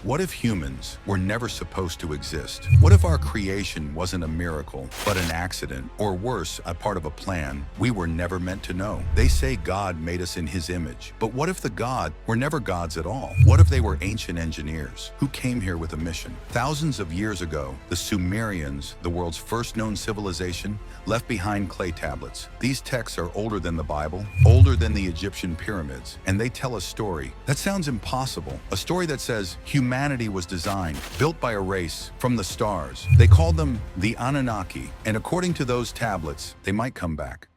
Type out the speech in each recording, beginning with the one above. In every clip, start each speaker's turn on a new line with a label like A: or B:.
A: What if humans were never supposed to exist? What if our creation wasn't a miracle, but an accident, or worse, a part of a plan we were never meant to know? They say God made us in his image, but what if the God were never gods at all? What if they were ancient engineers who came here with a mission? Thousands of years ago, the Sumerians, the world's first known civilization, left behind clay tablets. These texts are older than the Bible, older than the Egyptian pyramids, and they tell a story that sounds impossible. A story that says humanity was designed, built by a race from the stars. They called them the Anunnaki, and according to those tablets, they might come back.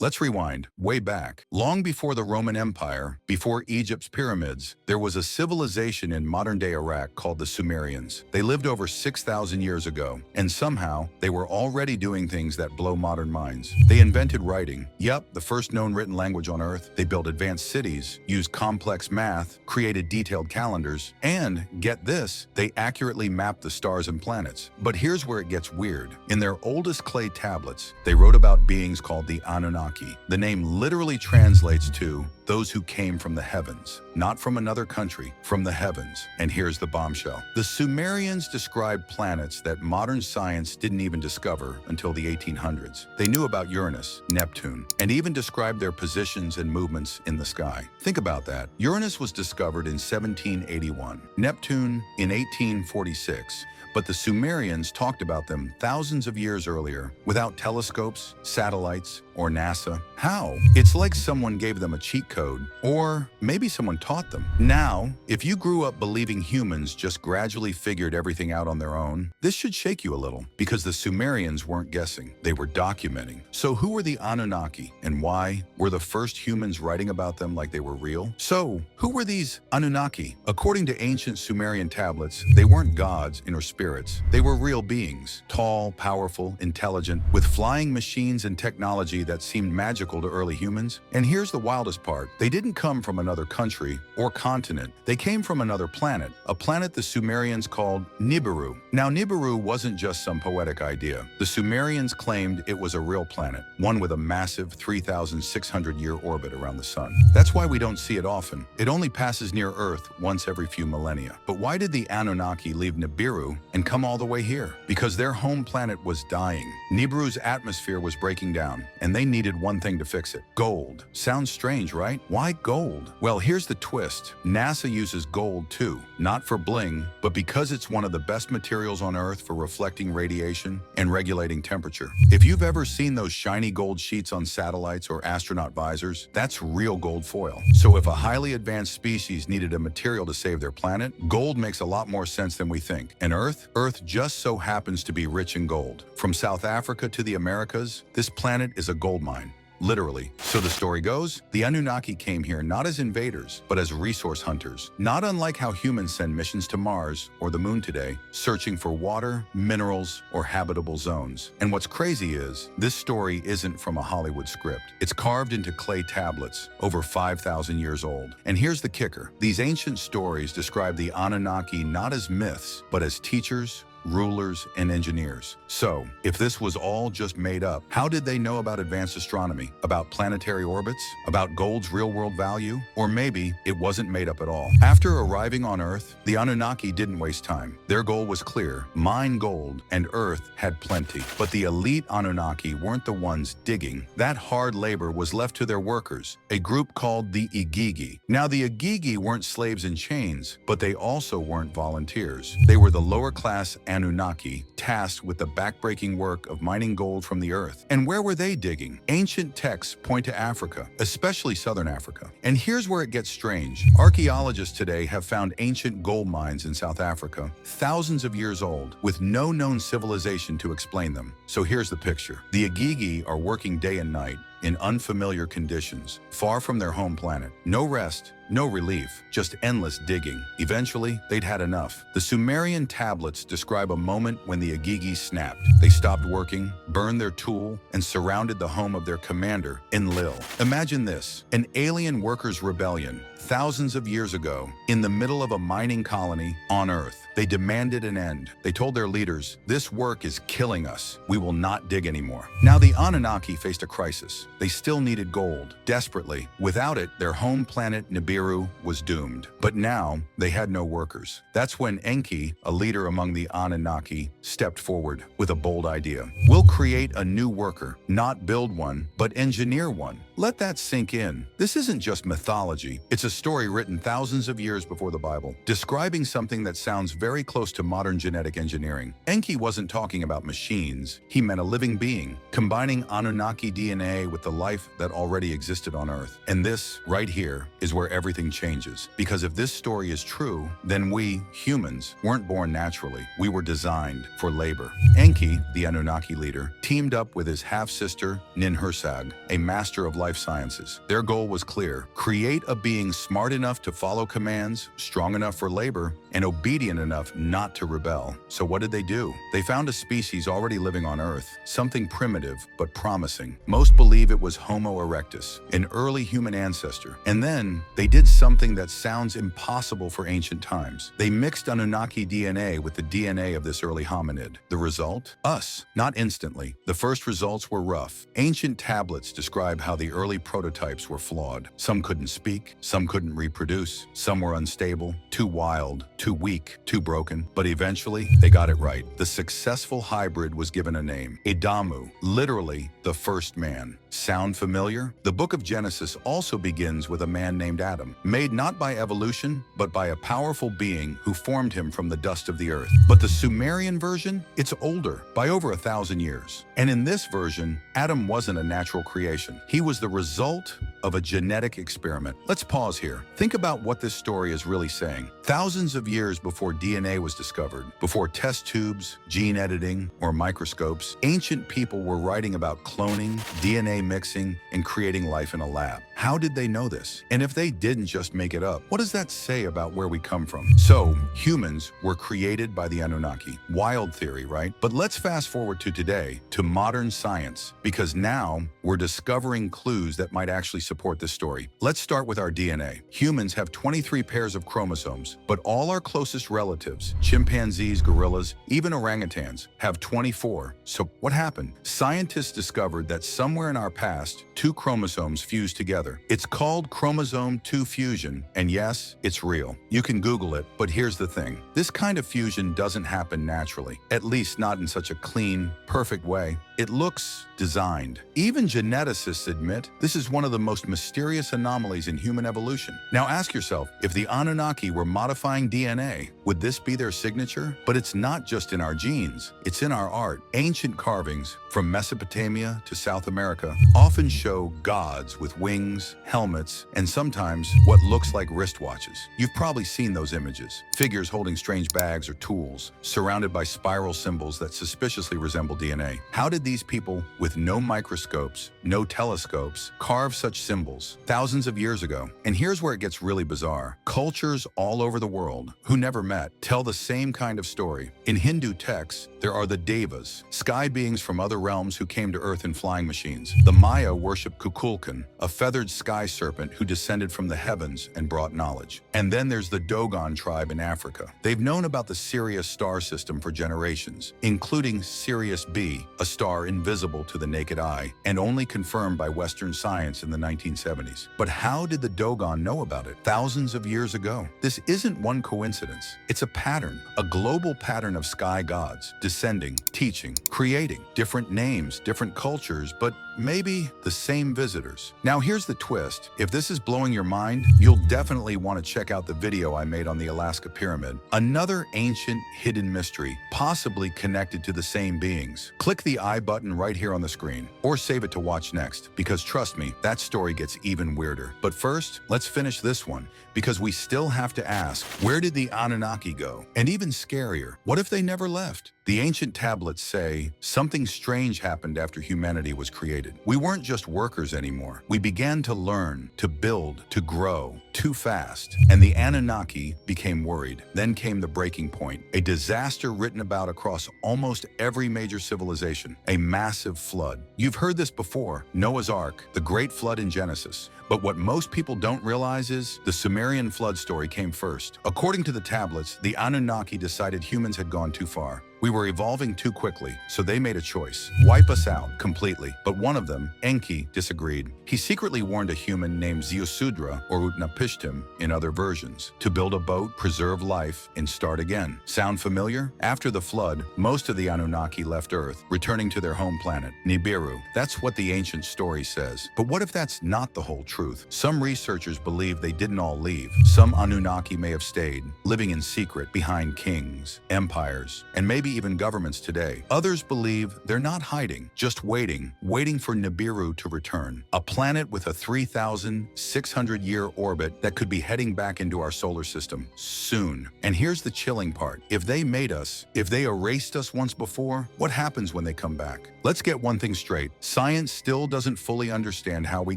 A: Let's rewind, way back. Long before the Roman Empire, before Egypt's pyramids, there was a civilization in modern-day Iraq called the Sumerians. They lived over 6,000 years ago, and somehow, they were already doing things that blow modern minds. They invented writing. Yup, the first known written language on Earth. They built advanced cities, used complex math, created detailed calendars, and, get this, they accurately mapped the stars and planets. But here's where it gets weird. In their oldest clay tablets, they wrote about beings called the Anunnaki. The name literally translates to those who came from the heavens, not from another country, from the heavens. And here's the bombshell. The Sumerians described planets that modern science didn't even discover until the 1800s. They knew about Uranus, Neptune, and even described their positions and movements in the sky. Think about that. Uranus was discovered in 1781, Neptune in 1846. But the Sumerians talked about them thousands of years earlier, without telescopes, satellites, or NASA. How? It's like someone gave them a cheat code, or maybe someone taught them. Now, if you grew up believing humans just gradually figured everything out on their own, this should shake you a little, because the Sumerians weren't guessing, they were documenting. So who were the Anunnaki, and why were the first humans writing about them like they were real? So, who were these Anunnaki? According to ancient Sumerian tablets, they weren't gods or spirits. They were real beings, tall, powerful, intelligent, with flying machines and technology that seemed magical to early humans. And here's the wildest part. They didn't come from another country or continent. They came from another planet, a planet the Sumerians called Nibiru. Now, Nibiru wasn't just some poetic idea. The Sumerians claimed it was a real planet, one with a massive 3,600-year orbit around the sun. That's why we don't see it often. It only passes near Earth once every few millennia. But why did the Anunnaki leave Nibiru and come all the way here? Because their home planet was dying. Nibiru's atmosphere was breaking down, and they needed one thing to fix it: gold. Sounds strange, right? Why gold? Well, here's the twist. NASA uses gold too, not for bling, but because it's one of the best materials on Earth for reflecting radiation and regulating temperature. If you've ever seen those shiny gold sheets on satellites or astronaut visors, that's real gold foil. So if a highly advanced species needed a material to save their planet, gold makes a lot more sense than we think. And Earth just so happens to be rich in gold. From South Africa to the Americas, this planet is a gold mine. Literally. So the story goes, the Anunnaki came here not as invaders, but as resource hunters. Not unlike how humans send missions to Mars or the moon today, searching for water, minerals, or habitable zones. And what's crazy is, this story isn't from a Hollywood script. It's carved into clay tablets, over 5,000 years old. And here's the kicker. These ancient stories describe the Anunnaki not as myths, but as teachers, rulers, and engineers. So, if this was all just made up, how did they know about advanced astronomy, about planetary orbits, about gold's real-world value? Or maybe it wasn't made up at all. After arriving on Earth, the Anunnaki didn't waste time. Their goal was clear: mine gold, and Earth had plenty. But the elite Anunnaki weren't the ones digging. That hard labor was left to their workers, a group called the Igigi. Now, the Igigi weren't slaves in chains, but they also weren't volunteers. They were the lower-class Anunnaki, tasked with the backbreaking work of mining gold from the earth. And where were they digging? Ancient texts point to Africa, especially southern Africa. And here's where it gets strange. Archaeologists today have found ancient gold mines in South Africa, thousands of years old, with no known civilization to explain them. So here's the picture. The Igigi are working day and night, in unfamiliar conditions, far from their home planet. No rest, no relief, just endless digging. Eventually, they'd had enough. The Sumerian tablets describe a moment when the Igigi snapped. They stopped working, burned their tool, and surrounded the home of their commander, Enlil. Imagine this: an alien workers' rebellion. thousands of years ago, in the middle of a mining colony on Earth. They demanded an end. They told their leaders, "This work is killing us. We will not dig anymore." Now the Anunnaki faced a crisis. They still needed gold, desperately. Without it, their home planet Nibiru was doomed. But now, they had no workers. That's when Enki, a leader among the Anunnaki, stepped forward with a bold idea. "We'll create a new worker, not build one, but engineer one." Let that sink in. This isn't just mythology. It's a story written thousands of years before the Bible, describing something that sounds very close to modern genetic engineering. Enki wasn't talking about machines. He meant a living being, combining Anunnaki DNA with the life that already existed on Earth. And this, right here, is where everything changes. Because if this story is true, then we, humans, weren't born naturally. We were designed for labor. Enki, the Anunnaki leader, teamed up with his half-sister, Ninhursag, a master of life sciences. Their goal was clear: create a being smart enough to follow commands, strong enough for labor, and obedient enough not to rebel. So what did they do? They found a species already living on Earth, something primitive but promising. Most believe it was Homo erectus, an early human ancestor. And then they did something that sounds impossible for ancient times. They mixed Anunnaki DNA with the DNA of this early hominid. The result? Us. Not instantly. The first results were rough. Ancient tablets describe how the early prototypes were flawed. Some couldn't speak, some couldn't reproduce, some were unstable, too wild, too weak, too broken. But eventually, they got it right. The successful hybrid was given a name: Adamu, literally the first man. Sound familiar? The book of Genesis also begins with a man named Adam, made not by evolution, but by a powerful being who formed him from the dust of the earth. But the Sumerian version, it's older, by over 1,000 years. And in this version, Adam wasn't a natural creation. He was the result of a genetic experiment. Let's pause here. Think about what this story is really saying. Thousands of years before DNA was discovered, before test tubes, gene editing, or microscopes, ancient people were writing about cloning, DNA mixing, and creating life in a lab. How did they know this? And if they didn't just make it up, what does that say about where we come from? So, humans were created by the Anunnaki. Wild theory, right? But let's fast forward to today, to modern science, because now we're discovering clues that might actually support this story. Let's start with our DNA. Humans have 23 pairs of chromosomes, but all our closest relatives, chimpanzees, gorillas, even orangutans, have 24. So what happened? Scientists discovered that somewhere in our past, 2 chromosomes fused together. It's called chromosome 2 fusion, and yes, it's real. You can Google it, but here's the thing. This kind of fusion doesn't happen naturally, at least not in such a clean, perfect way. It looks designed. Even geneticists admit this is one of the most mysterious anomalies in human evolution. Now ask yourself, if the Anunnaki were modifying DNA, would this be their signature? But it's not just in our genes, it's in our art. Ancient carvings, from Mesopotamia to South America, often show gods with wings, helmets, and sometimes what looks like wristwatches. You've probably seen those images. Figures holding strange bags or tools, surrounded by spiral symbols that suspiciously resemble DNA. How did these people, with no microscopes, no telescopes, carve such symbols thousands of years ago? And here's where it gets really bizarre. Cultures all over the world, who never met, tell the same kind of story. In Hindu texts, there are the Devas, sky beings from other realms who came to Earth in flying machines. The Maya worship Kukulkan, a feathered sky serpent who descended from the heavens and brought knowledge. And then there's the Dogon tribe in Africa. They've known about the Sirius star system for generations, including Sirius B, a star invisible to the naked eye and only confirmed by Western science in the 1970s. But how did the Dogon know about it thousands of years ago? This isn't one coincidence. It's a pattern, a global pattern of sky gods, descending, teaching, creating. Different names, different cultures, but maybe the same visitors. Now here's the twist. If this is blowing your mind, you'll definitely want to check out the video I made on the Alaska Pyramid, another ancient hidden mystery, possibly connected to the same beings. Click the I button right here on the screen, or save it to watch next, because trust me, that story gets even weirder. But first, let's finish this one, because we still have to ask, where did the Anunnaki go? And even scarier, what if they never left? The ancient tablets say something strange happened after humanity was created. We weren't just workers anymore. We began to learn, to build, to grow too fast. And the Anunnaki became worried. Then came the breaking point, a disaster written about across almost every major civilization, a massive flood. You've heard this before, Noah's Ark, the great flood in Genesis. But what most people don't realize is the Sumerian flood story came first. According to the tablets, the Anunnaki decided humans had gone too far. We were evolving too quickly, so they made a choice. Wipe us out completely. But one of them, Enki, disagreed. He secretly warned a human named Ziusudra, or Utnapishtim in other versions, to build a boat, preserve life, and start again. Sound familiar? After the flood, most of the Anunnaki left Earth, returning to their home planet, Nibiru. That's what the ancient story says. But what if that's not the whole truth? Some researchers believe they didn't all leave. Some Anunnaki may have stayed, living in secret behind kings, empires, and maybe even governments today. Others believe they're not hiding, just waiting for Nibiru to return. A planet with a 3,600-year orbit that could be heading back into our solar system soon. And here's the chilling part. If they made us, if they erased us once before, what happens when they come back? Let's get one thing straight. Science still doesn't fully understand how we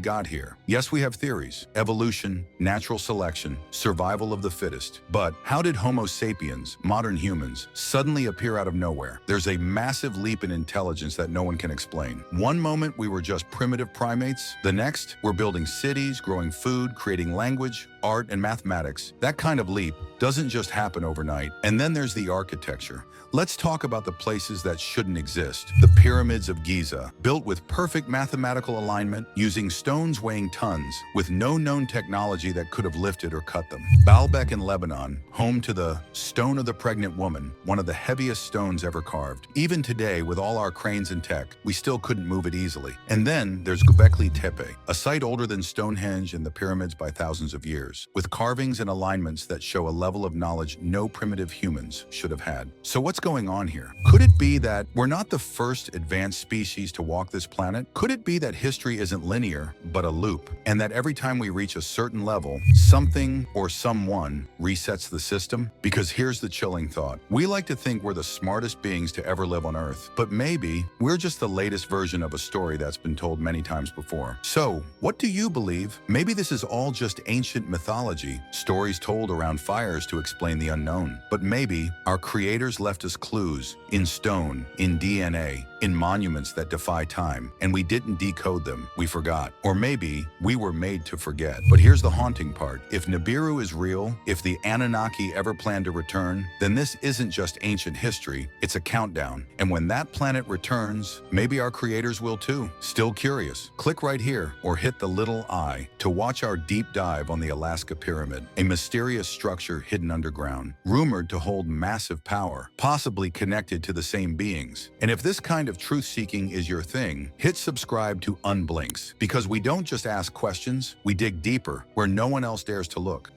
A: got here. Yes, we have theories: evolution, natural selection, survival of the fittest. But how did Homo sapiens, modern humans, suddenly appear out of nowhere? There's a massive leap in intelligence that no one can explain. One moment we were just primitive primates, the next we're building cities, growing food, creating language, art, and mathematics. That kind of leap doesn't just happen overnight. And then there's the architecture. Let's talk about the places that shouldn't exist. The pyramids of Giza, built with perfect mathematical alignment, using stones weighing tons, with no known technology that could have lifted or cut them. Baalbek in Lebanon, home to the Stone of the Pregnant Woman, one of the heaviest stones ever carved. Even today, with all our cranes and tech, we still couldn't move it easily. And then there's Göbekli Tepe, a site older than Stonehenge and the pyramids by thousands of years, with carvings and alignments that show a level of knowledge no primitive humans should have had. So what's going on here? Could it be that we're not the first advanced species to walk this planet? Could it be that history isn't linear, but a loop, and that every time we reach a certain level, something or someone resets the system? Because here's the chilling thought. We like to think we're the smartest beings to ever live on Earth, but maybe we're just the latest version of a story that's been told many times before. So, what do you believe? Maybe this is all just ancient mythology, stories told around fires to explain the unknown. But maybe our creators left us clues in stone, in DNA, in monuments that defy time, and we didn't decode them. We forgot. Or maybe we were made to forget. But here's the haunting part. If Nibiru is real, if the Anunnaki ever plan to return, then this isn't just ancient history, it's a countdown. And when that planet returns, maybe our creators will too. Still curious? Click right here or hit the little I to watch our deep dive on the Alaska Pyramid, a mysterious structure hidden underground, rumored to hold massive power, possibly connected to the same beings. And if this kind of truth-seeking is your thing, hit subscribe to Unblinx, because we don't just ask questions, we dig deeper where no one else dares to look.